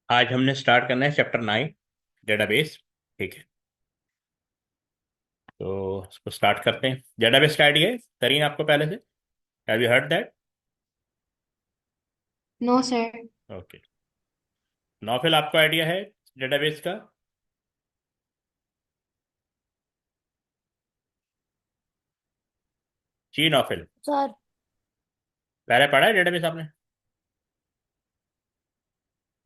आज हमने स्टार्ट करना है चैप्टर 9 डेटाबेस। ठीक है, तो इसको स्टार्ट करते हैं। डेटाबेस का आइडिया है तरीन आपको पहले से? Have you heard that? No sir. Okay. Naufal, आपको आइडिया है डेटाबेस का? जी नॉफिल, सर पहले पढ़ा है डेटाबेस आपने?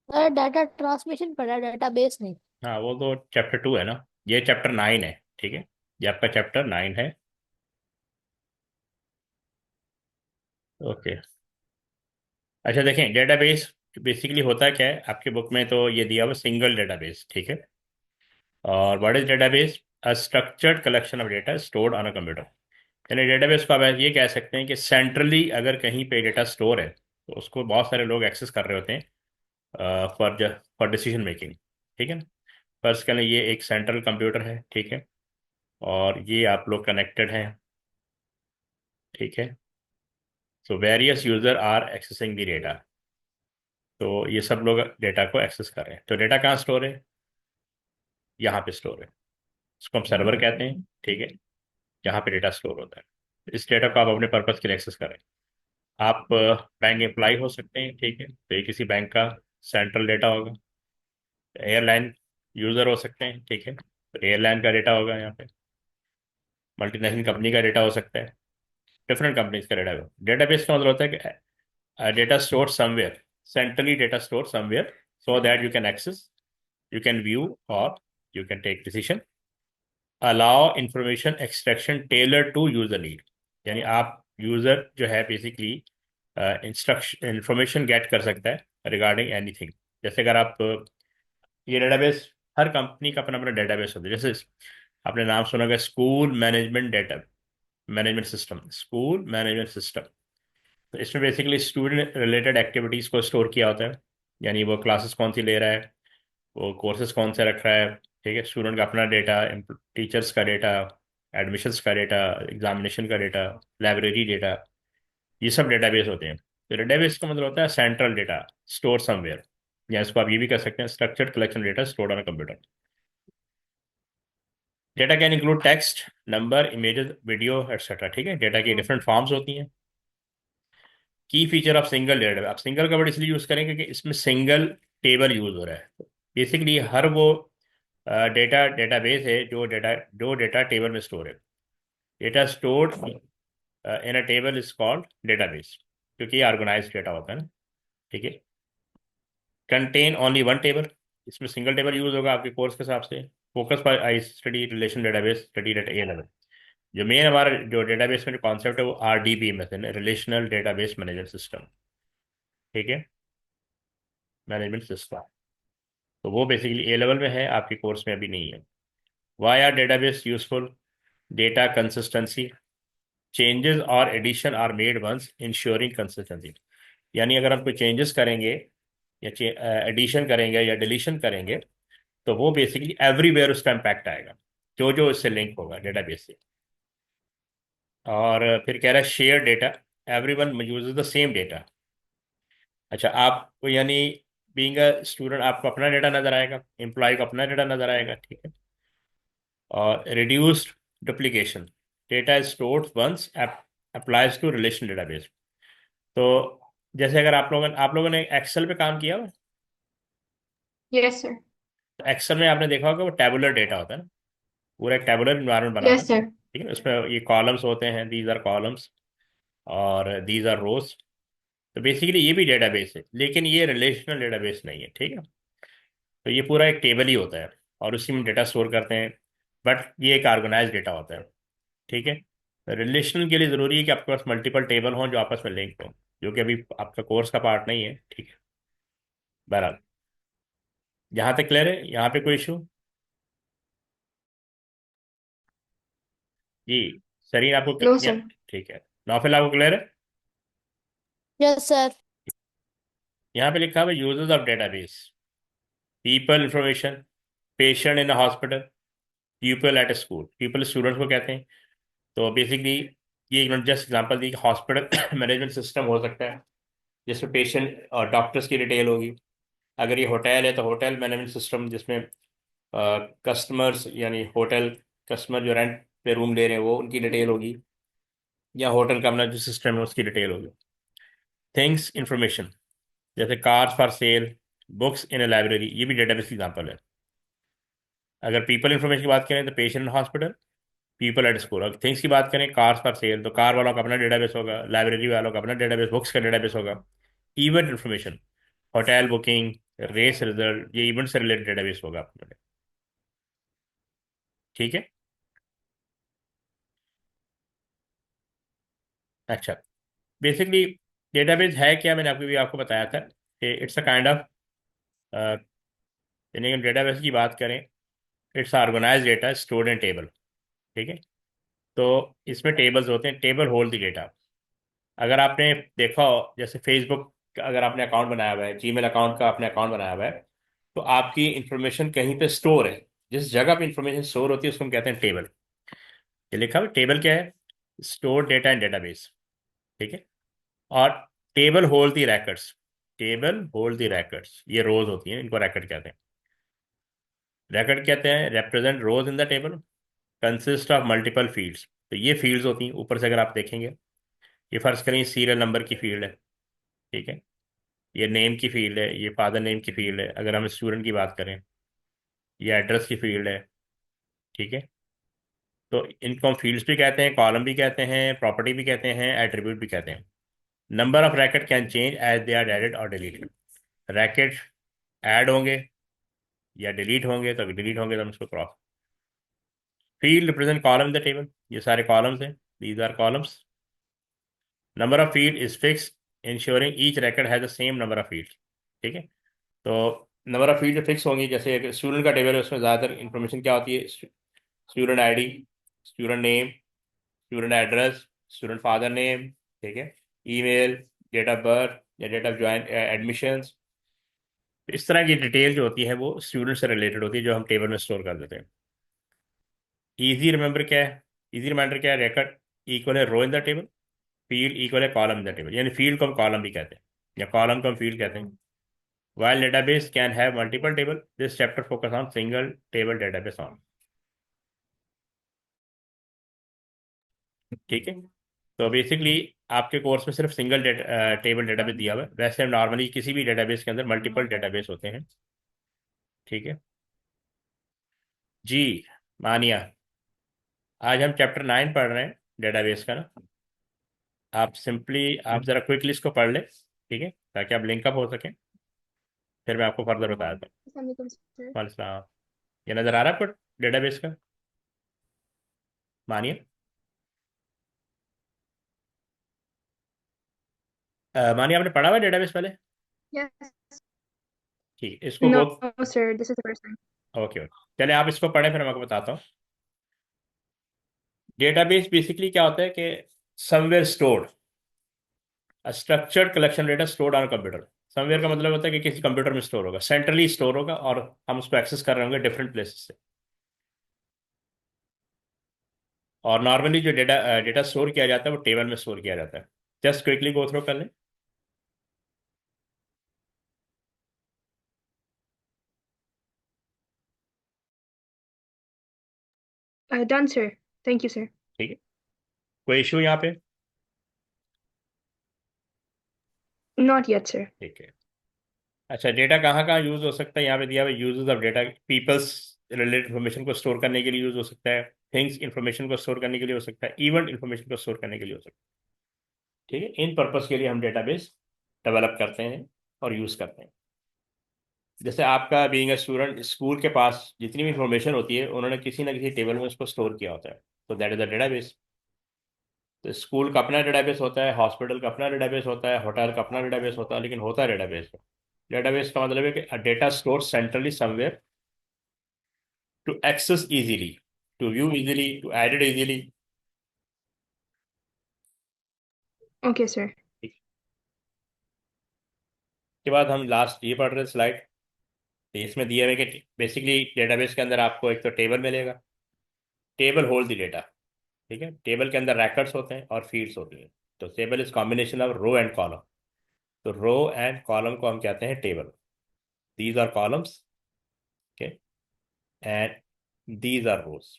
सर डाटा ट्रांसमिशन पढ़ा, डेटाबेस नहीं। हाँ, वो तो चैप्टर 2 है ना, ये चैप्टर 9 है। ठीक है, ये आपका चैप्टर 9 है। ओके। अच्छा देखें, डेटाबेस बेसिकली होता क्या है, आपके बुक में तो ये दिया हुआ सिंगल डेटाबेस। ठीक है, और what is database? A structured collection of data stored on a computer. यानी डेटाबेस को आप ये कह सकते हैं कि सेंट्रली अगर कहीं पे डेटा स्टोर है तो उसको बहुत सारे लोग एक्सेस कर रहे होते हैं फॉर फॉर डिसीजन मेकिंग। ठीक है ना? फर्स्ट के लिए ये एक सेंट्रल कंप्यूटर है। ठीक है, और ये आप लोग कनेक्टेड हैं। ठीक है, so various user are accessing the data. तो ये सब लोग डेटा को एक्सेस कर रहे हैं। तो डेटा कहाँ स्टोर है? यहाँ पे स्टोर है। इसको हम सर्वर कहते हैं। ठीक है, यहाँ पे डेटा स्टोर होता है। इस डेटा को आप अपने पर्पज के लिए एक्सेस कर रहे हैं। आप बैंक एम्प्लॉय हो सकते हैं। ठीक है, तो ये किसी बैंक का सेंट्रल डेटा होगा। एयरलाइन यूजर हो सकते हैं। ठीक है, तो एयरलाइन का डेटा होगा यहाँ पे। मल्टीनेशनल कंपनी का डेटा हो सकता है। डिफरेंट कंपनीज का डेटा होगा। डेटाबेस का मतलब होता है कि data store somewhere, centrally data store somewhere, so that you can access, you can view, और you can take decision. Allow information extraction tailor to user need. यानी आप यूजर जो है बेसिकली इंस्ट्रक्शन इंफॉर्मेशन गेट कर सकता है regarding anything. जैसे अगर आप ये डेटाबेस, हर कंपनी का अपना अपना डेटाबेस होता है। जैसे आपने नाम सुना होगा school management data management system, school management system. तो इसमें बेसिकली स्टूडेंट रिलेटेड एक्टिविटीज़ को स्टोर किया होता है। यानी वो क्लासेस कौन सी ले रहा है, वो कोर्सेज कौन से रख रहा है। ठीक है, स्टूडेंट का अपना डेटा, टीचर्स का डेटा, एडमिशन्स का डेटा, एग्जामिनेशन का डेटा, लाइब्रेरी डेटा, ये सब डेटाबेस होते हैं। तो डेटाबेस का मतलब होता है सेंट्रल डेटा स्टोर समवेयर, या इसको आप ये भी कह सकते हैं structured collection data stored on a computer. Data can include text, number, images, video etcetera. ठीक है, डेटा की डिफरेंट फॉर्म्स होती हैं। की फीचर ऑफ सिंगल डेटा, आप सिंगल का वर्ड इसलिए यूज करेंगे कि इसमें सिंगल टेबल यूज हो रहा है। बेसिकली हर वो डेटा डेटाबेस है जो डेटा टेबल में स्टोर है। Data stored in a table is called database, क्योंकि ये ऑर्गेनाइज डेटा होता है ना। ठीक है, कंटेन ओनली वन टेबल, इसमें सिंगल टेबल यूज होगा आपके कोर्स के हिसाब से। फोकस पर I study relation database study eight A level. जो मेन हमारा जो डेटाबेस में जो कॉन्सेप्ट है वो RDBMS है, रिलेशनल डेटाबेस मैनेजमेंट सिस्टम। ठीक है, मैनेजमेंट सिस्टम। तो वो बेसिकली ए लेवल में है, आपके कोर्स में अभी नहीं है। Why are database useful? Data consistency, changes और addition are made once ensuring consistency. यानी अगर आप कोई चेंजेस करेंगे या एडिशन करेंगे या डिलीशन करेंगे तो वो बेसिकली एवरीवेयर उसका इम्पैक्ट आएगा, जो जो इससे लिंक होगा डेटाबेस से। और फिर कह रहा है share data, everyone uses the same data. अच्छा, आपको यानी बीइंग अ स्टूडेंट आपको अपना डेटा नजर आएगा, एम्प्लॉय को अपना डेटा नजर आएगा। ठीक है, और reduced duplication, data is stored once applies to relation database. तो जैसे अगर आप लोगों ने एक्सेल पे काम किया हो, यस सर। तो एक्सेल में आपने देखा होगा वो टेबुलर डेटा होता है ना, पूरा एक टेबुलर इन्वायरमेंट बना होता यस है। सर। ठीक है ना, उसमें ये कॉलम्स होते हैं, दीज आर कॉलम्स और दीज आर रोज। तो बेसिकली ये भी डेटाबेस है, लेकिन ये रिलेशनल डेटाबेस नहीं है। ठीक है, तो ये पूरा एक टेबल ही होता है और उसी में डेटा स्टोर करते हैं, बट ये एक ऑर्गेनाइज डेटा होता है। ठीक है, रिलेशनल के लिए ज़रूरी है कि आपके पास मल्टीपल टेबल हों जो आपस में लिंक हो, जो कि अभी आपका कोर्स का पार्ट नहीं है। ठीक है, बहरहाल यहाँ तक क्लियर है? यहाँ पे कोई इशू? जी सरीन, आपको नो सर। ठीक है, नौफिल आपको क्लियर है? Yes sir. यहाँ पे लिखा हुआ है users of database, people information, patient in hospital, people at school. People students को कहते हैं। तो बेसिकली ये जस्ट एग्जांपल दी कि हॉस्पिटल मैनेजमेंट सिस्टम हो सकता है जिसमें पेशेंट और डॉक्टर्स की डिटेल होगी। अगर ये होटल है तो होटल मैनेजमेंट सिस्टम, जिसमें कस्टमर्स यानी होटल कस्टमर जो रेंट पे रूम ले रहे हैं वो उनकी डिटेल होगी, या होटल का अपना जो सिस्टम है उसकी डिटेल होगी। थिंग्स इंफॉर्मेशन, जैसे cars for cell, books in A library, ये भी डेटाबेस की एग्जाम्पल है। अगर पीपल इंफॉर्मेशन की बात करें तो patient hospital, people at school. अगर थिंग्स की बात करें, कार्स फॉर सेल, तो कार वालों का अपना डेटाबेस होगा, लाइब्रेरी वालों का अपना डेटाबेस, बुक्स का डेटाबेस होगा। Event information, hotel booking, race result, ये इवेंट से रिलेटेड डेटाबेस होगा अपना। ठीक है। अच्छा, बेसिकली डेटाबेस है क्या, मैंने आपको भी आपको बताया था कि इट्स अ काइंड ऑफ, यानी डेटाबेस की बात करें, it's organize data stored in table. ठीक है। तो इसमें टेबल्स होते हैं, टेबल होल्ड द डेटा। अगर आपने देखा हो, जैसे फेसबुक का अगर आपने अकाउंट बनाया हुआ है, जीमेल अकाउंट का आपने अकाउंट बनाया हुआ है, तो आपकी इंफॉर्मेशन कहीं पे स्टोर है। जिस जगह पे इंफॉर्मेशन स्टोर होती है उसको हम कहते हैं टेबल। ये लिखा हुआ टेबल क्या है? Store data in database. ठीक है। और table hold the records, table hold the records, ये रोज होती हैं, इनको रैकर्ड कहते हैं। रैकर्ड कहते हैं represent rows in the table, consist of multiple fields. तो ये फील्ड्स होती हैं ऊपर से, अगर आप देखेंगे, ये फर्ज करें सीरियल नंबर की फील्ड है। ठीक है। ये नेम की फील्ड है, ये फादर नेम की फील्ड है, अगर हम स्टूडेंट की बात करें, ये एड्रेस की फील्ड है। ठीक है। तो इनको हम फील्ड्स भी कहते हैं, कॉलम भी कहते हैं, प्रॉपर्टी भी कहते हैं, एट्रीब्यूट भी कहते हैं। Number of records can change as they are added और डिलीटेड। रैकेट ऐड होंगे या डिलीट होंगे, तो डिलीट होंगे तो हम इसको cross. Field represent column in the table, ये सारे कॉलम्स हैं, these are columns. Number of field is fix, ensuring each record has the same number of field. ठीक है। तो नंबर ऑफ फील्ड फिक्स होंगी, जैसे स्टूडेंट का टेबल है उसमें ज़्यादातर इंफॉर्मेशन क्या होती है? Student ID, student name, student address, student father name. ठीक है। ईमेल, डेट ऑफ बर्थ या डेट ऑफ ज्वाइन एडमिशन्स। इस तरह की डिटेल जो होती है वो स्टूडेंट से रिलेटेड होती है, जो हम टेबल में स्टोर कर देते हैं। इजी रिमेंबर क्या है? इजी रिमाइंडर क्या है? रिकॉर्ड इक्वल है row in the table, field equal है कॉलम इन द टेबल, यानी फील्ड को हम कॉलम भी कहते हैं या कॉलम को हम फील्ड कहते हैं। While database can have multiple table, this chapter focus on single table database on। ठीक है। तो बेसिकली आपके कोर्स में सिर्फ सिंगल टेबल डेटाबेस दिया हुआ है, वैसे नॉर्मली किसी भी डेटाबेस के अंदर मल्टीपल डेटाबेस होते हैं। ठीक है। जी, मानिया, आज हम चैप्टर 9 पढ़ रहे हैं डेटाबेस का ना। आप सिंपली आप ज़रा क्विकली इसको पढ़ लें, ठीक है, ताकि आप लिंकअप हो सकें, फिर मैं आपको फर्दर बताता हूँ। Assalamualaikum, sir. वालेकुम सलाम। ये नज़र आ रहा है आपको डेटाबेस का? मानिया, मानिया आपने पढ़ा हुआ है डेटाबेस पहले? Yes. ठीक है, इसको गो। No, sir. This is the first time. Okay okay, चले आप इसको पढ़ें, फिर मैं आपको बताता हूँ। डेटाबेस बेसिकली क्या होता है कि somewhere stored, structured collection data stored on computer. Somewhere का मतलब होता है कि किसी कंप्यूटर में स्टोर होगा, सेंट्रली स्टोर होगा, और हम उसको एक्सेस कर रहे होंगे डिफरेंट प्लेसेस से। और नॉर्मली जो डेटा डेटा स्टोर किया जाता है वो टेबल में स्टोर किया जाता है। जस्ट क्विकली गो थ्रू कर लें। Done, sir. Thank you, sir. ठीक है, कोई इशू यहाँ पे? Not yet, sir. ठीक है। अच्छा, डेटा कहाँ कहाँ यूज हो सकता है? यहाँ पे दिया हुआ uses of data, peoples related information को स्टोर करने के लिए यूज हो सकता है, थिंग्स इन्फॉर्मेशन को स्टोर करने के लिए हो सकता है, इवेंट इन्फॉर्मेशन को स्टोर करने के लिए हो सकता है। ठीक है। इन पर्पस के लिए हम डेटाबेस डेवलप करते हैं और यूज करते हैं। जैसे आपका बीइंग अ स्टूडेंट, स्कूल के पास जितनी भी इंफॉर्मेशन होती है उन्होंने किसी ना किसी टेबल में उसको स्टोर किया होता है, तो दैट इज अ डेटाबेस। तो स्कूल का अपना डेटाबेस होता है, हॉस्पिटल का अपना डेटाबेस होता है, होटल का अपना डेटाबेस होता है, लेकिन होता है डेटाबेस। डेटाबेस का मतलब है कि data store centrally somewhere to access easily, to view easily, to edit easily. Okay, sir. के बाद हम लास्ट ये पढ़ रहे हैं स्लाइड। तो इसमें दिया हुआ है कि बेसिकली डेटाबेस के अंदर आपको एक तो टेबल मिलेगा, टेबल होल्ड द डेटा। ठीक है। टेबल के अंदर रैकर्ड्स होते हैं और फील्ड्स होती हैं। तो table is combination of row and column. तो रो एंड कॉलम को हम कहते हैं table. These are columns. Okay. And these are rows.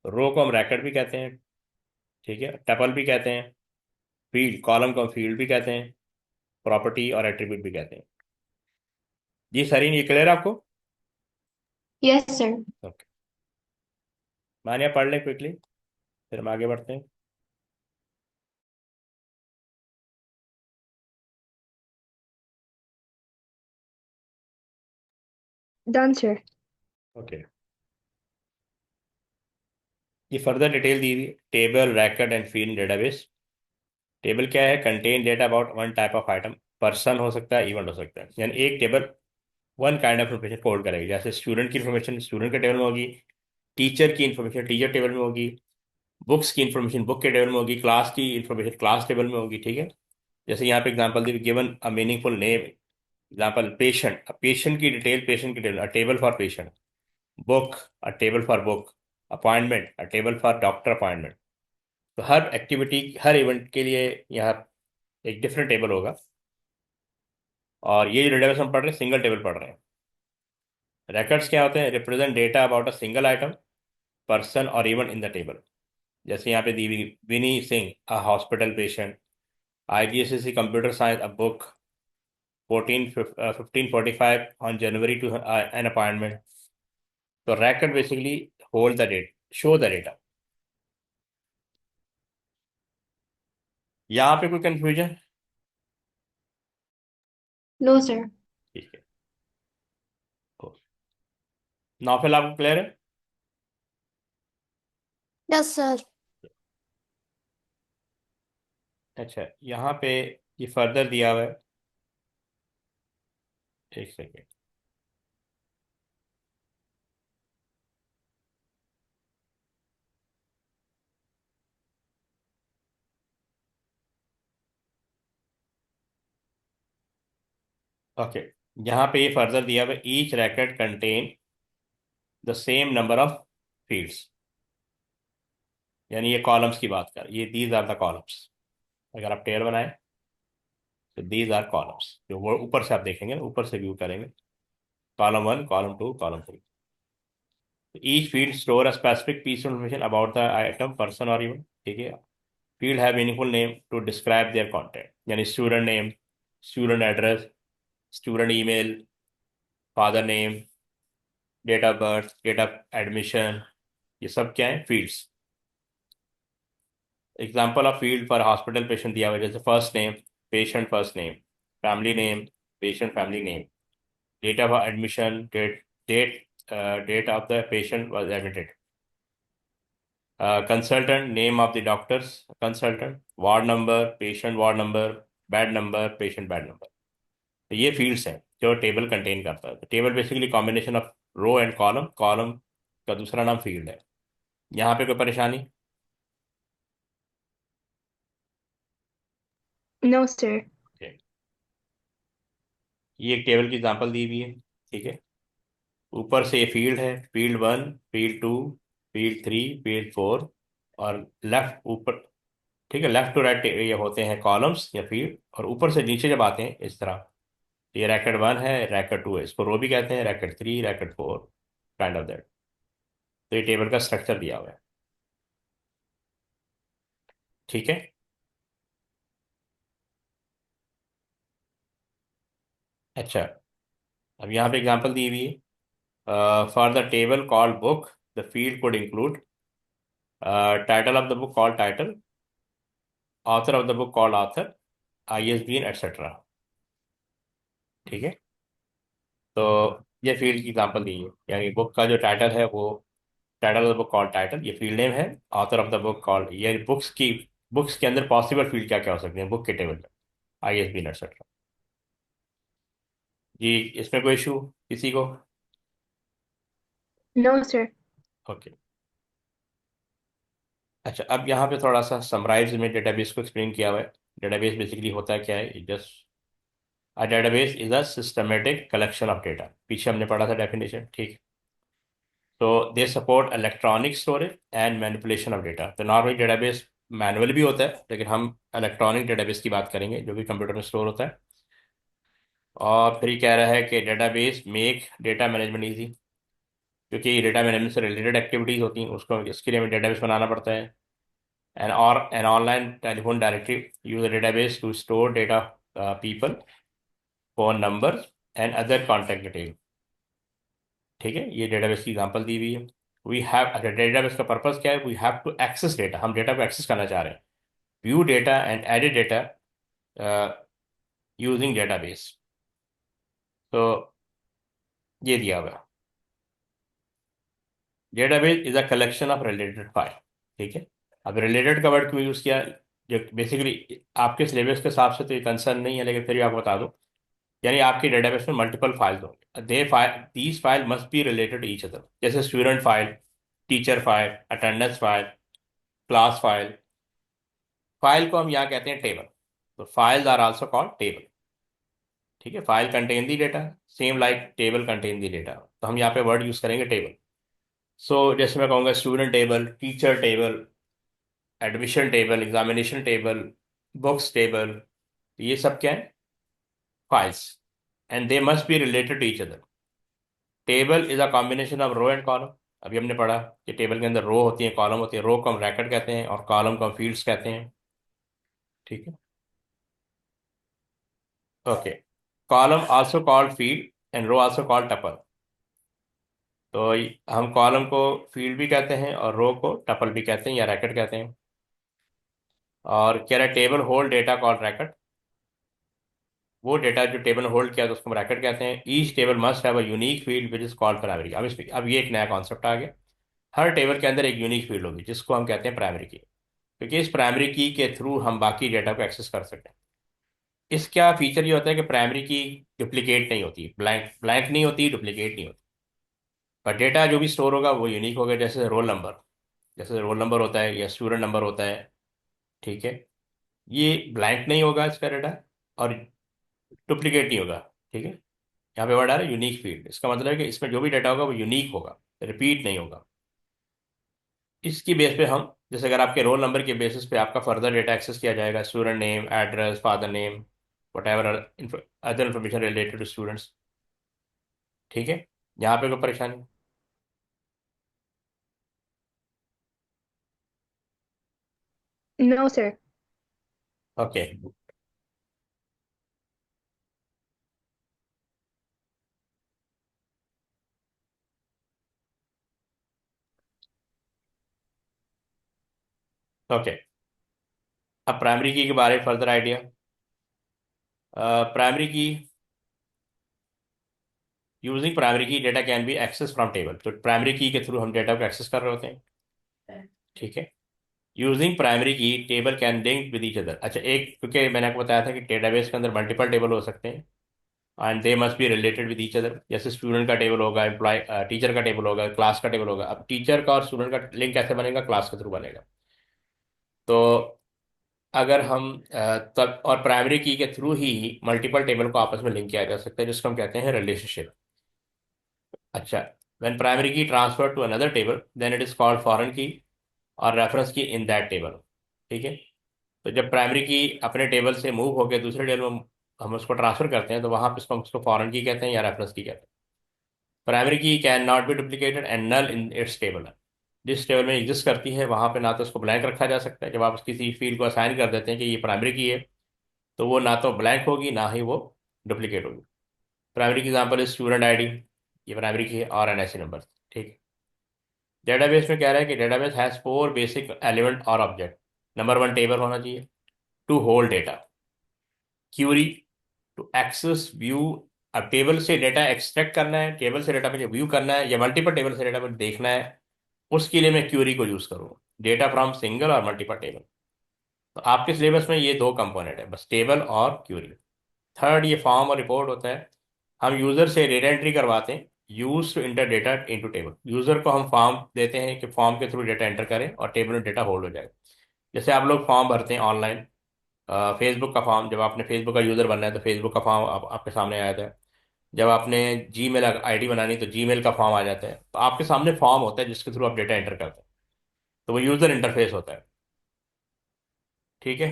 Row को हम रैकेट भी कहते हैं, ठीक है, टपल भी कहते हैं, फील्ड कॉलम को हम फील्ड भी कहते हैं, प्रॉपर्टी और एट्रीब्यूट भी कहते हैं। जी सरीन, ये क्लियर आपको? Yes sir. ओके, मानिए पढ़ लें क्विकली, फिर हम आगे बढ़ते हैं। Done sir. ओके, ये फर्दर डिटेल दी हुई table racket and field database. Table क्या है? Contain data about one type of item. Person हो सकता है, इवेंट हो सकता है, यानी एक table one kind of information hold करेगी। जैसे स्टूडेंट की इन्फॉर्मेशन स्टूडेंट के टेबल में होगी, टीचर की इन्फॉर्मेशन टीचर टेबल में होगी, बुक्स की इन्फॉर्मेशन बुक के टेबल में होगी, क्लास की इन्फॉर्मेशन क्लास टेबल में होगी, ठीक है। जैसे यहाँ पे example the, given a meaningful name, example patient, patient की डिटेल पेशेंट की table, a table for patient, book, a table for book, appointment, a table for doctor appointment. तो हर एक्टिविटी हर इवेंट के लिए यहाँ एक डिफरेंट टेबल होगा। और ये जो डेटाबेस हम पढ़ रहे हैं सिंगल टेबल पढ़ रहे हैं। रिकॉर्ड्स क्या होते हैं? Represent data about a single item, person और इवेंट इन द टेबल। जैसे यहाँ पे दी हुई Vini Singh a hospital patient, IGSC computer science a book, 1545 on January two an appointment. तो record basically hold the date, show the data. यहाँ पे कोई कंफ्यूजन? No sir. ठीक है, नाफिल आपको क्लियर है? Yes sir. अच्छा, यहाँ पे ये फर्दर दिया हुआ है, एक सेकेंड। ओके, यहाँ पे ये फर्दर दिया हुआ है, each racket contain the same number of fields. यानी ये कॉलम्स की बात कर, ये दीज आर द कॉलम्स। अगर आप टेबल बनाए तो दीज आर कॉलम्स, जो वो ऊपर से आप देखेंगे ना, ऊपर से व्यू करेंगे, column one, column two, column three. Each field store a specific piece of information about the item, person और इवेंट, ठीक है। Field have meaningful name to describe their content, यानी student name, student address, student email, father name, date of birth, date of admission, ये सब क्या है? Fields. Example of field for hospital patient दिया हुआ है, जैसे first name, patient first name, family name, patient family name, date of admission, date date of the patient was admitted, consultant, name of the doctors consultant, ward number, patient ward number, bed number, patient bed number. तो ये fields हैं जो table contain करता है। तो table basically combination of row and column, column का दूसरा नाम फील्ड है। यहाँ पे कोई परेशानी? No sir. Okay. ये एक टेबल की एग्जांपल दी हुई है, ठीक है। ऊपर से ये फील्ड है, field one, field two, field three, field four, और लेफ्ट ऊपर, ठीक है, लेफ्ट टू राइट ये होते हैं कॉलम्स या फील्ड। और ऊपर से नीचे जब आते हैं इस तरह, ये रैकेट वन है, रैकेट टू है, इसको रो भी कहते हैं, racket three, racket four, kind of that. तो ये टेबल का स्ट्रक्चर दिया हुआ है, ठीक है। अच्छा, अब यहाँ पे एग्जांपल दी हुई है, for the table called book the field could include title of the book called title, author of the book called author, ISBN etcetera, ठीक है। तो ये फील्ड की एग्जांपल दी है, यानी बुक का जो टाइटल है वो title of the book called title, ये फील्ड नेम है। Author of the book called, ये बुक्स के अंदर पॉसिबल फील्ड क्या क्या हो सकते हैं बुक के टेबल में, ISBN एटसेट्रा। जी, इसमें कोई इशू किसी को? No sir. ओके। अच्छा, अब यहाँ पे थोड़ा सा समराइज में डेटाबेस को एक्सप्लेन किया हुआ है। डेटाबेस बेसिकली होता है क्या है? Just a database is a systematic collection of data, पीछे हमने पढ़ा था डेफिनेशन, ठीक। तो they support electronic storage and manipulation of data. तो नॉर्मली डेटाबेस मैनुअल भी होता है, लेकिन हम इलेक्ट्रॉनिक डेटाबेस की बात करेंगे जो कि कंप्यूटर में स्टोर होता है। और फिर ये कह रहा है कि database make data management easy, क्योंकि डेटा मैनेजमेंट से रिलेटेड एक्टिविटीज होती हैं, उसको इसके लिए हमें डेटाबेस बनाना पड़ता है। An online telephone directory use a database to store data, people, phone number and other contact detail. ठीक है, ये डेटाबेस की एग्जांपल दी हुई है। वी हैव, अच्छा डेटाबेस का पर्पस क्या है? We have to access data, हम डेटा को एक्सेस करना चाह रहे हैं। View data and edit data using database. तो ये दिया हुआ है, database is a collection of related file. ठीक है, अब रिलेटेड का वर्ड क्यों यूज किया? जो बेसिकली आपके सिलेबस के हिसाब से तो ये कंसर्न नहीं है, लेकिन फिर भी आपको बता दूं, यानी आपके डेटाबेस में मल्टीपल फाइल्स होंगे, they file these file must be related each other, जैसे student file, teacher file, attendance file, class file. File को हम यहाँ कहते हैं टेबल, तो files are also called table. ठीक है, file contain the data, same like table contain the data, तो हम यहाँ पे वर्ड यूज करेंगे टेबल। सो जैसे मैं कहूँगा student table, teacher table, admission table, examination table, books table, ये सब क्या है? Files, and they must be related to each other. Table is a combination of row and column. अभी हमने पढ़ा कि टेबल के अंदर रो होती है, कॉलम होती है। रो को हम रैकेट कहते हैं और कॉलम को हम फील्ड्स कहते हैं। ठीक है, okay. Column also called field and row also called tuple. तो हम कॉलम को फील्ड भी कहते हैं और रो को टपल भी कहते हैं या रैकेट कहते हैं। और कह रहा है table hold data called racket, वो डेटा जो टेबल होल्ड किया तो उसको हम रैकेट कहते हैं। Each table must have a unique field which is called primary. अब ये एक नया कॉन्सेप्ट आ गया, हर टेबल के अंदर एक यूनिक फील्ड होगी जिसको हम कहते हैं प्राइमरी की, क्योंकि इस प्राइमरी की के थ्रू हम बाकी डेटा को एक्सेस कर सकें। इसका फीचर ये होता है कि प्राइमरी की डुप्लीकेट नहीं होती, ब्लैंक ब्लैंक नहीं होती, डुप्लीकेट नहीं होती। पर डेटा जो भी स्टोर होगा वो यूनिक होगा, जैसे रोल नंबर होता है या स्टूडेंट नंबर होता है। ठीक है, ये ब्लैंक नहीं होगा इसका डेटा, और डुप्लीकेट नहीं होगा। ठीक है, यहाँ पे वर्ड आ रहा है यूनिक फील्ड, इसका मतलब है कि इसमें जो भी डेटा होगा वो यूनिक होगा, रिपीट नहीं होगा। इसकी बेस पे हम, जैसे अगर आपके रोल नंबर के बेसिस पे आपका फर्दर डेटा एक्सेस किया जाएगा, student name, address, father name, whatever other information related to students. ठीक है, यहाँ पे कोई परेशानी? No, sir. Okay, okay. अब प्राइमरी की के बारे में further idea. Primary key, using primary key data can be access from table, तो प्राइमरी की के थ्रू हम डेटा को एक्सेस कर रहे होते हैं। ठीक है, यूजिंग प्राइमरी की table can link with each other. अच्छा, एक क्योंकि मैंने आपको बताया था कि डेटाबेस के अंदर मल्टीपल टेबल हो सकते हैं and they must be related with each other. जैसे स्टूडेंट का टेबल होगा, एम्प्लॉय, टीचर का टेबल होगा, क्लास का टेबल होगा। अब टीचर का और स्टूडेंट का लिंक कैसे बनेगा? क्लास के थ्रू बनेगा। तो अगर हम तब और प्राइमरी की के थ्रू ही मल्टीपल टेबल को आपस में लिंक किया जा सकता है, जिसको हम कहते हैं रिलेशनशिप। अच्छा, when primary key transfer to another table then it is called foreign key और रेफरेंस की इन दैट टेबल। ठीक है, तो जब प्राइमरी की अपने टेबल से मूव होकर दूसरे टेबल में हम उसको ट्रांसफर करते हैं, तो वहां पे उसको फॉरेन की कहते हैं या रेफरेंस की कहते हैं। Primary key can not be duplicated and null in its table. जिस टेबल में एग्जिस्ट करती है वहां पे ना तो उसको ब्लैंक रखा जा सकता है, जब आप किसी फील्ड को असाइन कर देते हैं कि ये प्राइमरी की है, तो वो ना तो ब्लैंक होगी ना ही वो डुप्लीकेट होगी। प्राइमरी की एग्जांपल इज स्टूडेंट आईडी, ये प्राइमरी की है, और एनआईसी नंबर। ठीक। डेटाबेस में कह रहा है कि database has four basic element और ऑब्जेक्ट। नंबर वन, टेबल होना चाहिए to hold data, query to access view. अब टेबल से डेटा एक्सट्रैक्ट करना है, टेबल से डेटा मुझे व्यू करना है या मल्टीपल टेबल से डेटा मुझे देखना है, उसके लिए मैं क्यूरी को यूज करूँ। डेटा फ्रॉम सिंगल और मल्टीपल टेबल। तो आपके सिलेबस में ये दो कंपोनेंट है बस, टेबल और क्यूरी। थर्ड, ये फॉर्म और रिपोर्ट होता है। हम यूजर से डेटा एंट्री करवाते हैं, use to enter data into table. User को हम फॉर्म देते हैं कि फॉर्म के थ्रू डेटा एंटर करें और टेबल में डेटा होल्ड हो जाए। जैसे आप लोग फॉर्म भरते हैं ऑनलाइन, फेसबुक का फॉर्म, जब आपने फेसबुक का यूजर बनना है तो फेसबुक का फॉर्म आपके सामने आया था। जब आपने जीमेल आईडी बनानी तो जीमेल का फॉर्म आ जाता है, तो आपके सामने फॉर्म होता है जिसके थ्रू आप डेटा एंटर करते हैं, तो वो यूजर इंटरफेस होता है। ठीक है,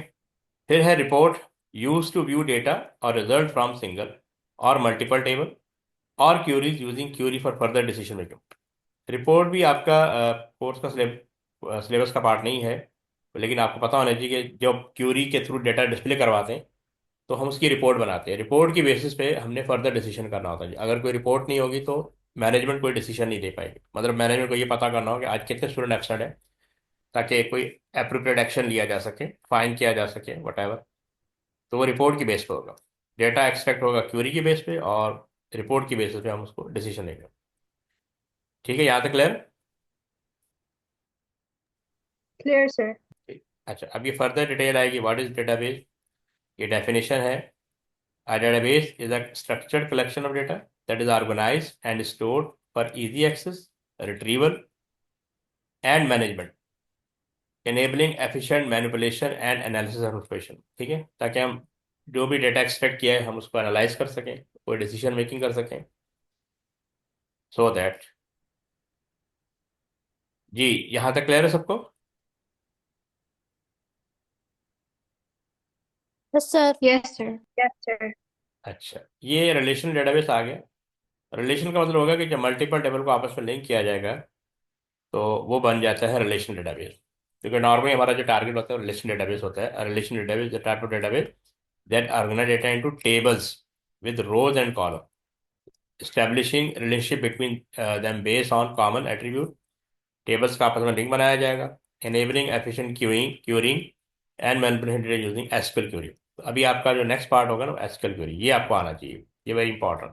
फिर है report, use to view data और रिजल्ट फ्रॉम सिंगल। और मल्टीपल टेबल और queries using query for further decision making. Report भी आपका कोर्स का सिलेबस का पार्ट नहीं है, लेकिन आपको पता होना चाहिए कि जब क्यूरी के थ्रू डेटा डिस्प्ले करवाते हैं तो हम उसकी रिपोर्ट बनाते हैं। रिपोर्ट की बेसिस पे हमने फर्दर डिसीजन करना होता है। अगर कोई रिपोर्ट नहीं होगी तो मैनेजमेंट कोई डिसीजन नहीं दे पाएगी। मतलब मैनेजमेंट को ये पता करना हो कि आज कितने स्टूडेंट एब्सेंट है, ताकि कोई अप्रोप्रिएट एक्शन लिया जा सके, फाइन किया जा सके, वट एवर। तो वो रिपोर्ट की बेस पे होगा। डेटा एक्सट्रैक्ट होगा क्यूरी की बेस पे, और रिपोर्ट की बेसिस पे हम उसको डिसीजन लेंगे। ठीक है, यहाँ तक क्लियर? Clear, sir. अच्छा, अब ये फर्दर डिटेल आएगी। What is database? ये डेफिनेशन है: a database is a structured collection of data that is organized and stored for easy access, retrieval, and management, enabling efficient manipulation and analysis of information। ठीक है, ताकि हम जो भी data extract किया है हम उसको एनालाइज कर सकें, कोई डिसीजन मेकिंग कर सकें। सो दैट, जी, यहाँ तक क्लियर है सबको? Yes sir. Yes, sir. Yes, sir. अच्छा, ये रिलेशनल डेटाबेस आ गया। रिलेशन का मतलब होगा कि जब मल्टीपल टेबल को आपस में लिंक किया जाएगा तो वो बन जाता है रिलेशन डेटाबेस। क्योंकि नॉर्मली हमारा जो टारगेट होता है रिलेशन डेटाबेस होता है। Relation database the type of database that organize data into tables with rows and column, establishing relationship between them based on common attribute. Tables का आपस में लिंक बनाया जाएगा, enabling efficient querying and manipulation using SQL query. तो अभी आपका जो next part होगा ना, एसक्यूएल क्यूरी, ये आपको आना चाहिए, ये वेरी इंपॉर्टेंट।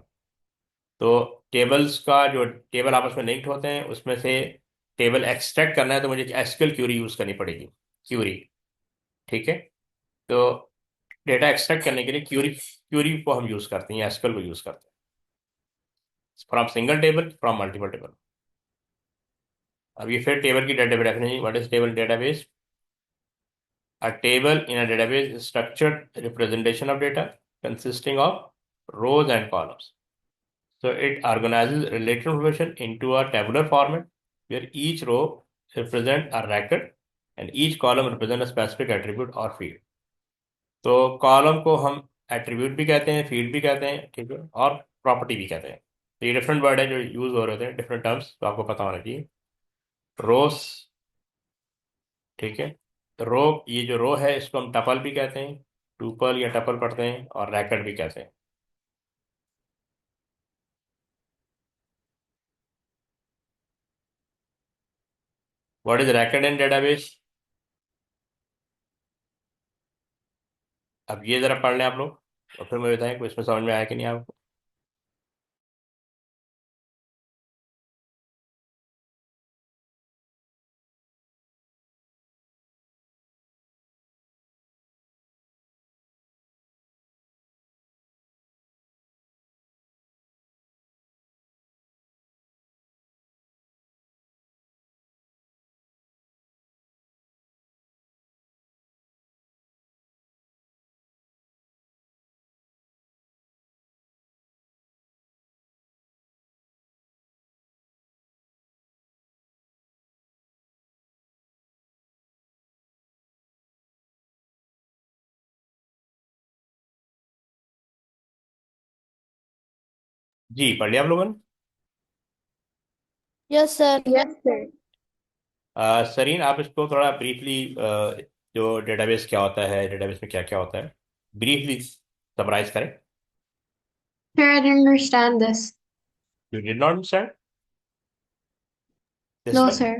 तो टेबल्स का जो टेबल आपस में लिंक्ड होते हैं उसमें से टेबल एक्सट्रैक्ट करना है तो मुझे एसक्यूएल क्यूरी यूज करनी पड़ेगी, क्यूरी। ठीक है, तो डेटा एक्सट्रैक्ट करने के लिए क्यूरी क्यूरी को हम यूज करते हैं, एसक्यूएल को यूज करते हैं from single table, from multiple table. अब ये फिर टेबल की data definition. What is table database? A table in a database structured representation of data consisting of rows and columns. So it organizes related information into a tabular format where each row represents a record and each column represents a specific attribute or field. तो column को हम attribute भी कहते हैं, field भी कहते हैं, ठीक है, और प्रॉपर्टी भी कहते हैं। तो ये डिफरेंट वर्ड है जो यूज हो रहे हैं, डिफरेंट टर्म्स, तो आपको पता होना चाहिए। रोस, ठीक है, रो, ये जो रो है इसको हम टपल भी कहते हैं, टूपल या टपल पढ़ते हैं, और रैकेट भी कहते हैं। What is racket in database? अब ये जरा पढ़ लें आप लोग और फिर मुझे बताएं कोई इसमें समझ में आया कि नहीं आपको। जी, पढ़ लिया आप लोगों ने? Yes sir. Yes, sir. Sareen, आप इसको थोड़ा ब्रीफली, जो डेटाबेस क्या होता है, डेटाबेस में क्या क्या होता है, ब्रीफली समराइज करें। Sir, I didn't understand this. You did not understand this No, one? sir.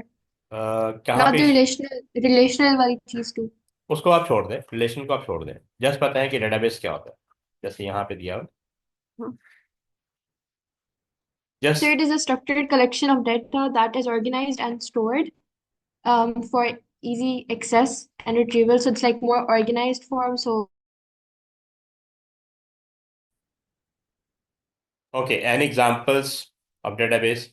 कहाँ Not पे? the relational वाली चीज too. उसको आप छोड़ दें, रिलेशन को आप छोड़ दें, जस्ट पता है कि डेटाबेस क्या होता है, जैसे यहाँ पे दिया हो। Huh. So just, it is a structured collection of data that is organized and stored for easy access and retrieval. So it's like more organized form. So okay, an examples of database?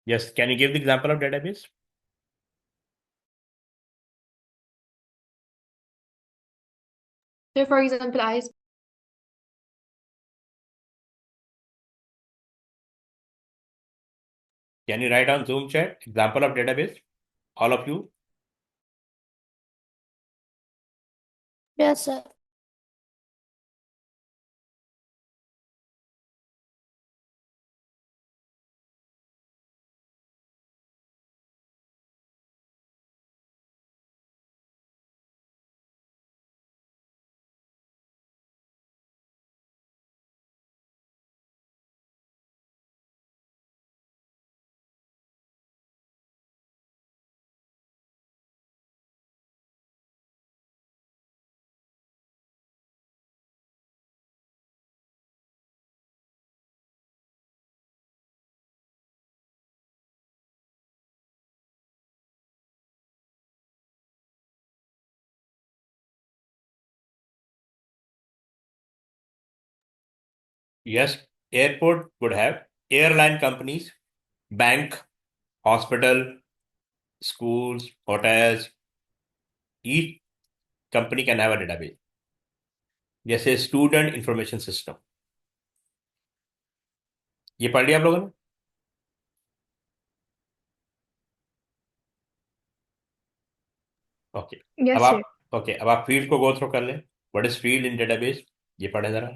Yes, can you give the example of database? so for example, I can you write on Zoom chat example of database, all of you? Yes, sir. Yes, airport would have airline companies, bank, hospital, schools, hotels. Each company can have a database. जैसे student information system, ये पढ़ लिया आप लोगों ने? Okay. अब Yes, sir. आप okay, अब आप फील्ड को गो थ्रू कर लें। What is field in database, ये पढ़े जरा।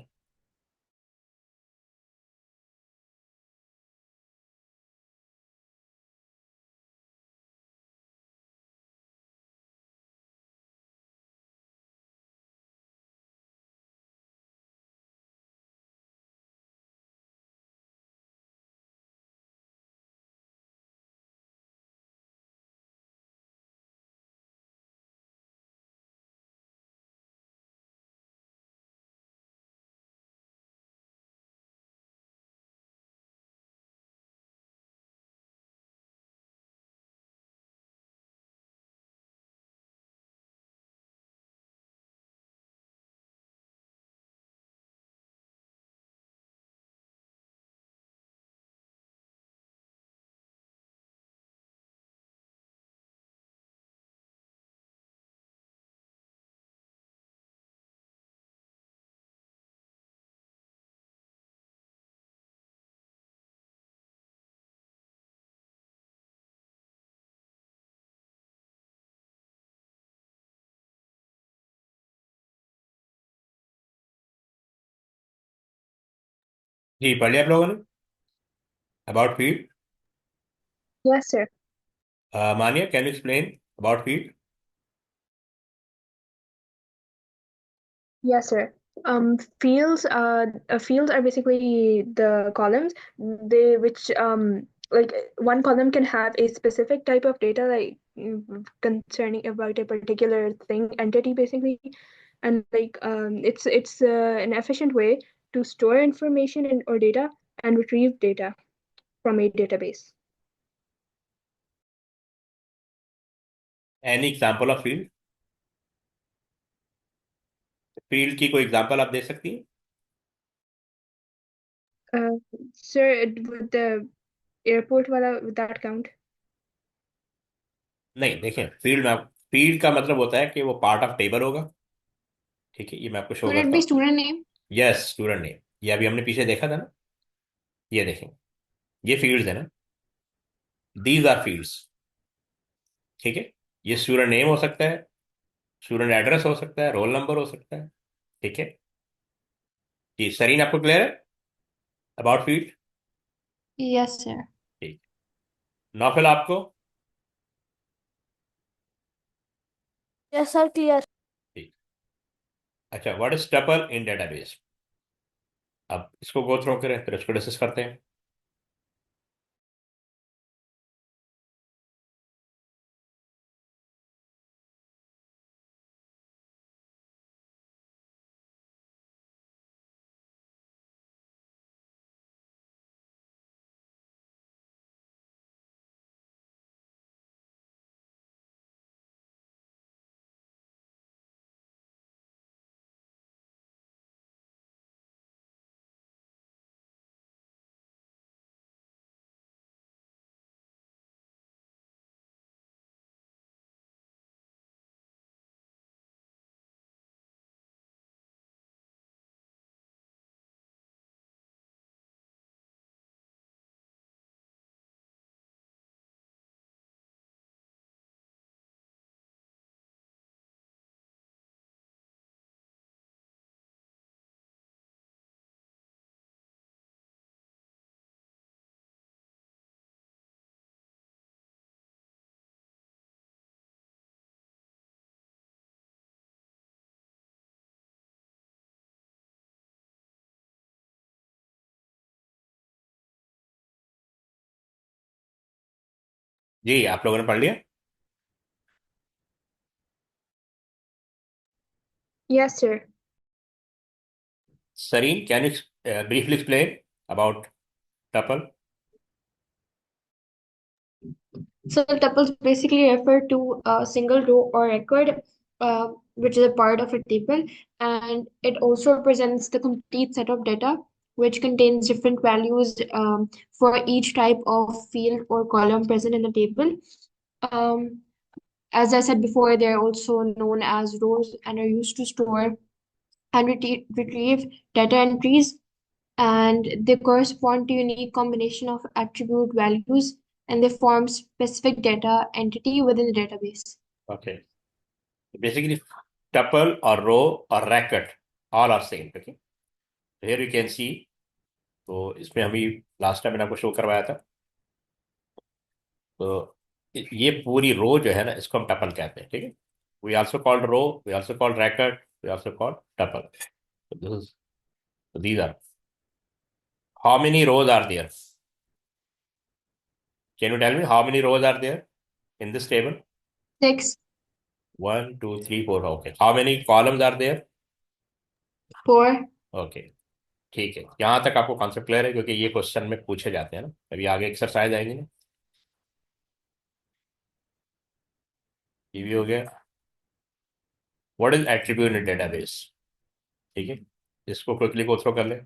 जी पढ़ लिया आप लोगों ने अबाउट फील्ड? Yes, sir. मानिया, can you explain about field? Yes, sir. Fields are basically the columns they which like one column can have a specific type of data like concerning about a particular thing entity basically, and like it's an efficient way to store information or data and retrieve data from a database. Any example of field? Field की कोई example आप दे सकती हैं? Uh, sir, would the airport wala would that count? नहीं, देखिए, field में field का मतलब होता है कि वो पार्ट ऑफ टेबल होगा। ठीक है, ये मैं आपको शो Could it करता be हूँ। student name? Yes, student name. ये अभी हमने पीछे देखा था ना, ये देखें, ये फील्ड्स है ना, दीज आर फील्ड्स। ठीक है, ये स्टूडेंट नेम हो सकता है, स्टूडेंट एड्रेस हो सकता है, रोल नंबर हो सकता है। ठीक है जी, सरीन आपको क्लियर है अबाउट फील्ड? Yes, sir. ठीक। नौफिल आपको? Yes, sir. Clear. ठीक। अच्छा, what is tuple in database? अब इसको गो थ्रू करें, फिर इसको डिस्कस करते हैं। जी, आप लोगों ने पढ़ लिया? Yes, sir. Sareen, can you briefly explain about tuple? So tuples basically refer to a single row or record, which is a part of a table, and it also represents the complete set of data, which contains different values for each type of field or column present in the table. Um, as I said before, they're also known as rows and are used to store and retrieve data entries, and they correspond to unique combination of attribute values, and they form specific data entity within the database. Okay. Basically, tuple or row or record, all are same. Okay. Here you can see. तो इसमें अभी last time मैंने आपको show करवाया था। तो ये पूरी रो जो है ना, इसको हम टपल कहते हैं। ठीक है। We also called row, we also called record, we also called tuple. these are, how many rows are there? Can you tell me how many rows are there in this table? 6, 1, 2, 3, 4. Okay. How many columns are there? 4. Okay. ठीक है, यहाँ तक आपको concept clear है, क्योंकि ये question में पूछे जाते हैं ना। अभी आगे एक्सरसाइज आएंगे ना। ये भी हो गया। What is attribute in database? ठीक है, इसको क्विकली गो थ्रू कर ले।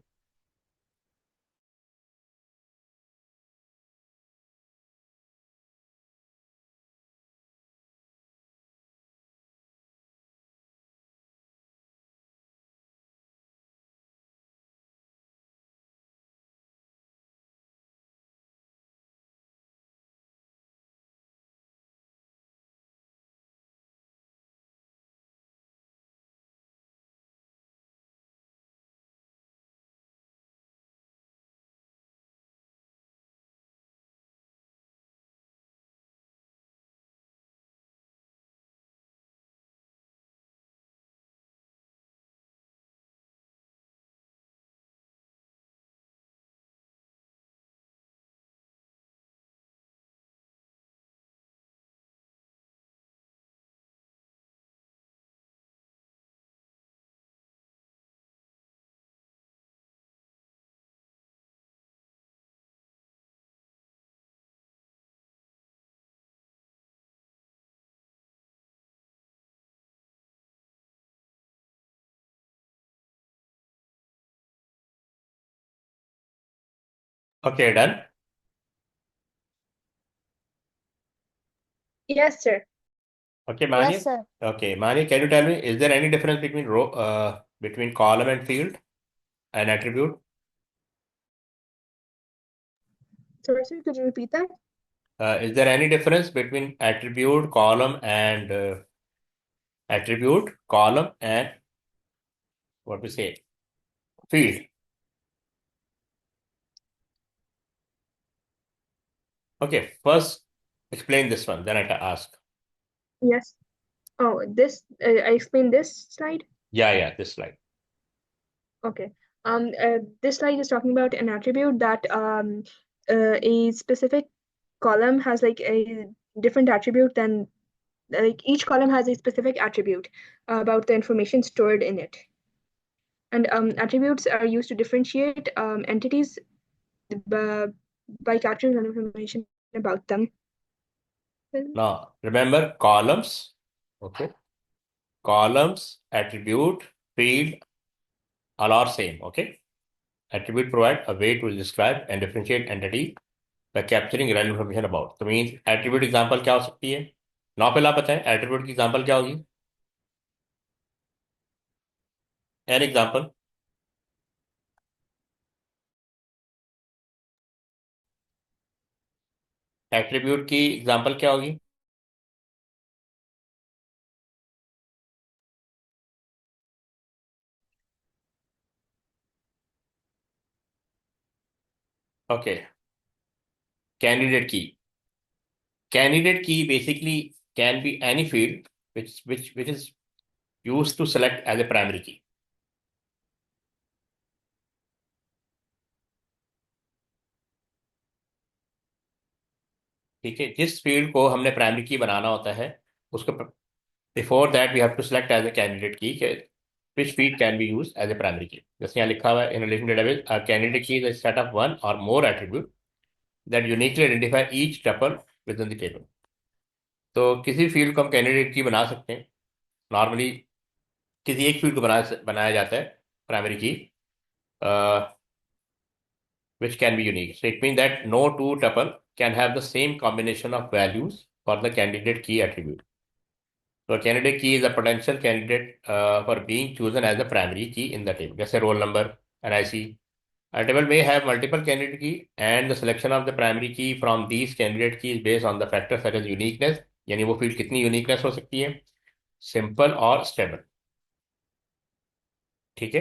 Okay, done. Yes, sir. Okay, Yes, Mani. sir. Okay, Mani, can you tell me, is there any difference between between column and field and attribute? Sorry, sir, could you repeat that? Is there any difference between attribute, column, and what we say, field? Okay, first explain this one, then I can ask. Yes. Oh, this I explained this slide. Yeah, this slide. Okay. This slide is talking about an attribute that a specific column has like a different attribute than like each column has a specific attribute about the information stored in it. And attributes are used to differentiate entities by, by capturing information about them. Now remember columns. Okay, columns, attribute, field, all are same. Okay, attribute provide a way to describe and differentiate entity by capturing relevant information about. तो means attribute example क्या हो सकती है? नौ पे ला पता है attribute की example क्या होगी? An example. एट्रीब्यूट की एग्जांपल क्या होगी? ओके, कैंडिडेट की। कैंडिडेट की basically can be any field which is used to select as a primary key. ठीक है, जिस फील्ड को हमने प्राइमरी की बनाना होता है उसको before that we have to select as a candidate key which field can be used as a primary key. जैसे यहाँ लिखा हुआ है in relation database a candidate key is a set of one or more attribute that uniquely identify each tuple within the table. तो किसी field को हम candidate की बना सकते हैं। नॉर्मली किसी एक फील्ड को बनाया जाता है प्राइमरी की, which can be unique. So it means that no two tuple can have the same combination of values for the candidate key attribute. So a candidate key is a potential candidate for being chosen as a primary key in the table. जैसे roll number, NIC. A table may have multiple candidate key and the selection of the primary key from these candidate keys based on the factors such as uniqueness, यानी वो field कितनी uniqueness हो सकती है, simple और stable. ठीक है।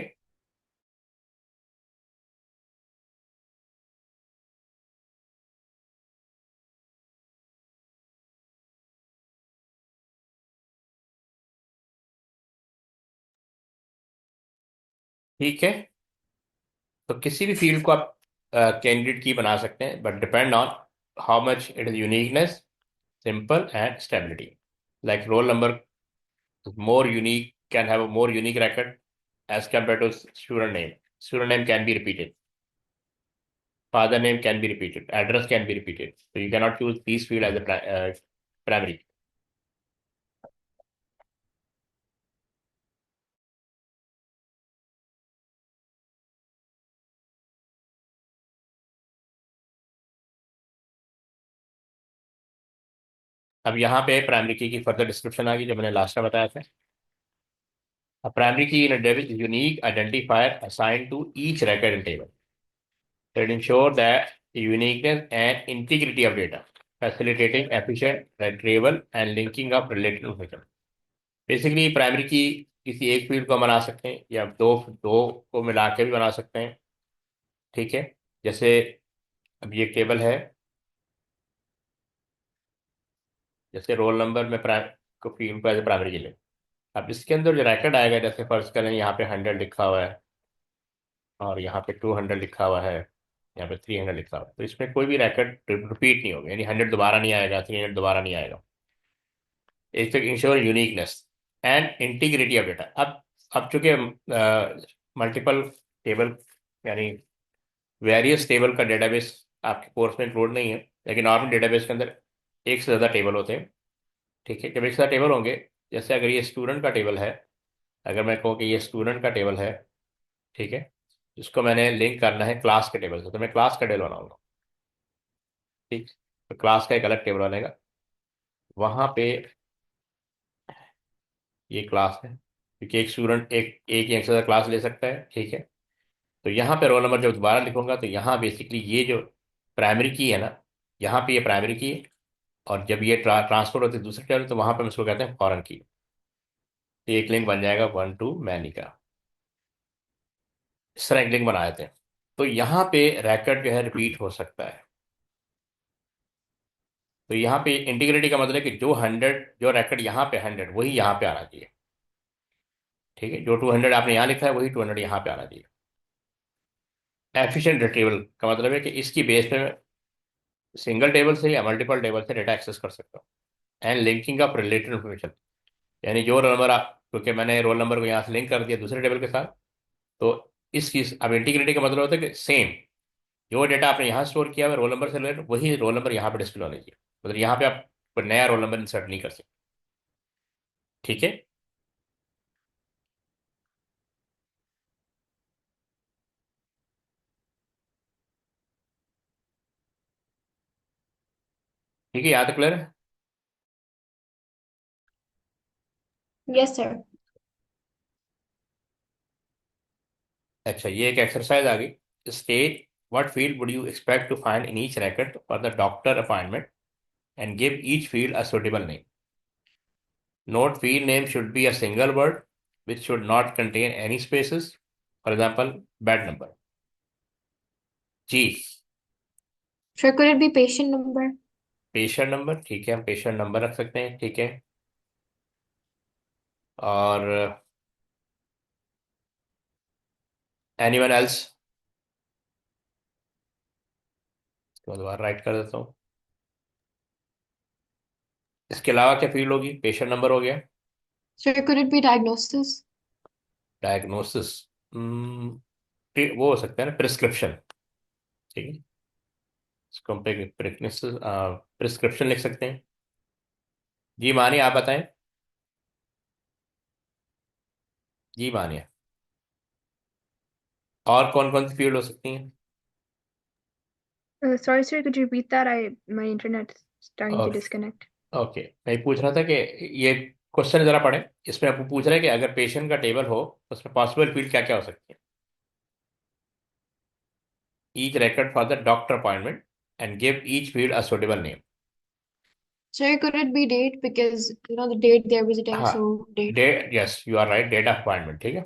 ठीक है, तो किसी भी फील्ड को आप कैंडिडेट की बना सकते हैं, but depend on how much it is uniqueness, simple and stability. Like roll number is more unique, can have a more unique record as compared to student name. Student name can be repeated. Father name can be repeated. Address can be repeated. So you cannot choose these field as a primary. अब यहाँ पे primary की further description आ गई जो मैंने last में बताया था। A primary key in a table is a unique identifier assigned to each record in table. So it ensures that the uniqueness and integrity of data, facilitating efficient retrieval and linking of related information. Basically primary की किसी एक field को बना सकते हैं या दो दो को मिला के भी बना सकते हैं। ठीक है, जैसे अब ये टेबल है, जैसे रोल नंबर में को फील्ड को एज ए प्राइमरी की ले। अब इसके अंदर जो रैकेट आएगा, जैसे फर्ज करें यहाँ पे 100 लिखा हुआ है और यहाँ पे 200 लिखा हुआ है, यहाँ पे 300 लिखा हुआ है, तो इसमें कोई भी रैकेट रिपीट नहीं होगा, यानी 100 दोबारा नहीं आएगा, 300 दोबारा नहीं आएगा। एक तो ensure uniqueness and integrity of data. अब चूंकि मल्टीपल टेबल यानी वेरियस टेबल का डेटाबेस आपके कोर्स में इंक्लूड नहीं है, लेकिन नॉर्मल डेटाबेस के अंदर एक से ज़्यादा टेबल होते हैं। ठीक है, जब एक से ज़्यादा टेबल होंगे, जैसे अगर ये स्टूडेंट का टेबल है, अगर मैं कहूँ कि ये स्टूडेंट का टेबल है, ठीक है, इसको मैंने लिंक करना है क्लास के टेबल से, तो मैं क्लास का टेबल बनाऊंगा। ठीक, तो क्लास का एक अलग टेबल बनेगा, वहाँ पे ये क्लास है, क्योंकि एक स्टूडेंट एक एक से ज़्यादा क्लास ले सकता है। ठीक है, तो यहाँ पे रोल नंबर जब दोबारा लिखूंगा तो यहाँ बेसिकली ये जो प्राइमरी की है ना, यहाँ पे ये प्राइमरी की है, और जब ये ट्रांसफर होती है दूसरे टेबल तो वहाँ पे हम इसको कहते हैं फॉरेन की। तो एक लिंक बन जाएगा 1 to मैनी का। इस तरह एक लिंक बना देते हैं, तो यहाँ पे रैकेट जो है रिपीट हो सकता है। तो यहाँ पे इंटीग्रिटी का मतलब है कि जो 100 जो रैकेट यहाँ पे 100 वही यहाँ पे आना चाहिए। ठीक है, जो 200 आपने यहाँ लिखा है वही 200 यहाँ पे आना चाहिए। एफिशिएंट रिट्रीवल का मतलब है कि इसकी बेस पे सिंगल टेबल से या मल्टीपल टेबल से डेटा एक्सेस कर सकता हूँ। And linking of related information, यानी जो रोल नंबर आप, क्योंकि मैंने रोल नंबर को यहाँ से लिंक कर दिया दूसरे टेबल के साथ, तो इसकी अब इंटीग्रिटी का मतलब होता है कि सेम जो डेटा आपने यहाँ स्टोर किया हुआ रोल नंबर से रिलेटेड वही रोल नंबर यहाँ पे डिस्प्ले होना चाहिए। मतलब यहाँ पे आप कोई नया रोल नंबर इंसर्ट नहीं कर सकते। ठीक है, ठीक है, याद क्लियर है। Yes, sir. अच्छा, ये एक एक्सरसाइज आ गई। State what field would you expect to find in each record for the doctor appointment and give each field a suitable name. Note field name should be a single word which should not contain any spaces. For example, bed number. G. Sir, could it be patient number? Patient number, ठीक है, हम patient number रख सकते हैं। ठीक है, और anyone else, इसको दोबारा राइट कर देता हूँ। इसके अलावा क्या फील्ड होगी? पेशेंट नंबर हो गया। Sir, could it be diagnosis? Diagnosis, वो हो सकता है ना, प्रिस्क्रिप्शन। ठीक है, इसको हम प्रिस्क्रिप्शन लिख सकते हैं। जी मानिए, आप बताएं। जी मानिए, और कौन कौन सी फील्ड हो सकती हैं? Sorry, sir, could you repeat that? My internet's starting to okay. disconnect. Okay, मैं पूछ रहा था कि ये क्वेश्चन जरा पढ़े। इसमें आपको पूछ रहा है कि अगर पेशेंट का टेबल हो तो उसमें पॉसिबल फील्ड क्या क्या हो सकती है। Each record for the doctor appointment and give each field a suitable name. Sir, could it be date? Because the date they're visiting, हाँ, so date. Date, yes you are right, date of appointment. ठीक है।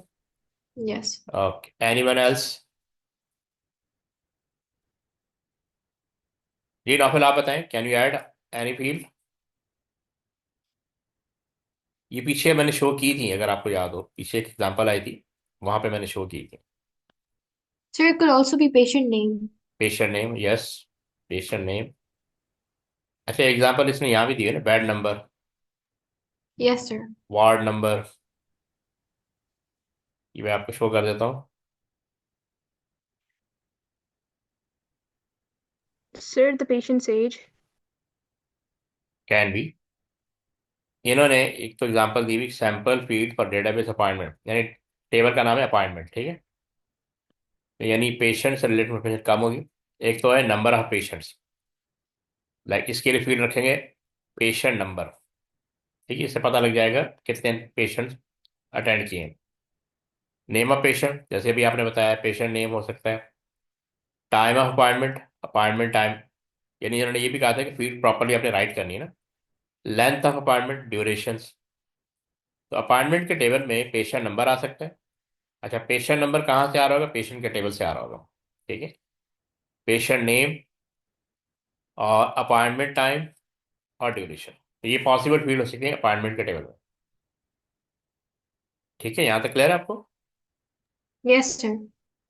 Yes. Okay, anyone else? जी नौफल, आप बताएं, can you add any field? ये पीछे मैंने show की थी, अगर आपको याद हो, पीछे एक एग्जांपल आई थी, वहां पे मैंने शो की थी। Sir, it could also be patient name. Patient name, yes, patient name. अच्छा, एग्जांपल इसने यहाँ भी दिए ना, bed number, Yes, sir. Ward number. ये मैं आपको शो कर देता हूँ। Sir, the patient's age. Can be. इन्होंने एक तो एग्जांपल दी हुई, sample field for database appointment, यानी टेबल का नाम है अपॉइंटमेंट। ठीक है, यानी पेशेंट से रिलेटेड इन्फॉर्मेशन कम होगी। एक तो है नंबर ऑफ पेशेंट्स, लाइक इसके लिए फील्ड रखेंगे पेशेंट नंबर। ठीक है, इससे पता लग जाएगा कितने पेशेंट्स अटेंड किए हैं। नेम ऑफ पेशेंट, जैसे अभी आपने बताया, पेशेंट नेम हो सकता है। Time of appointment, appointment time, यानी इन्होंने ये भी कहा था कि फील्ड प्रॉपरली आपने राइट करनी है ना। Length of appointment, durations. तो अपॉइंटमेंट के टेबल में पेशेंट नंबर आ सकता है। अच्छा, पेशेंट नंबर कहाँ से आ रहा होगा? पेशेंट के टेबल से आ रहा होगा। ठीक है, पेशेंट नेम और अपॉइंटमेंट टाइम और ड्यूरेशन, तो ये पॉसिबल फील्ड हो सकती है अपॉइंटमेंट के टेबल में। ठीक है, यहाँ तक क्लियर है आपको? Yes, sir.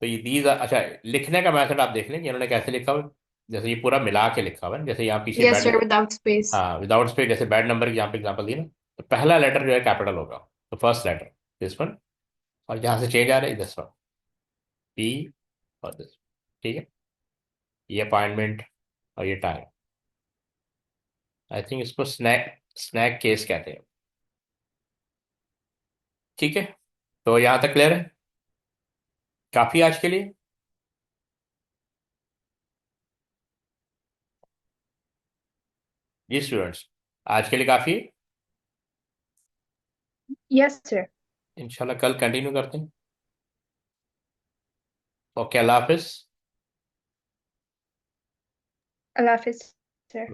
तो ये दीज, अच्छा, लिखने का मेथड आप देख लें कि इन्होंने कैसे लिखा हुआ है। जैसे ये पूरा मिला के लिखा हुआ है, जैसे यहाँ पीछे Yes, bed, sir, without space. हाँ विदाउट स्पेस, जैसे बेड नंबर की यहाँ पे एग्जाम्पल दी ना, तो पहला लेटर जो है कैपिटल होगा, तो फर्स्ट लेटर दिस वन, और जहाँ से चेंज आ रहा है दिस वन, पी और दिस। ठीक है, ये अपॉइंटमेंट और ये टाइम। आई थिंक इसको स्नैक स्नैक केस कहते हैं। ठीक है, तो यहाँ तक क्लियर है? काफी आज के लिए? जी स्टूडेंट्स, आज के लिए काफी है। Yes, sir. इंशाल्लाह कल कंटिन्यू करते हैं। ओके, अल्लाह हाफिज। Allah Hafiz, sir.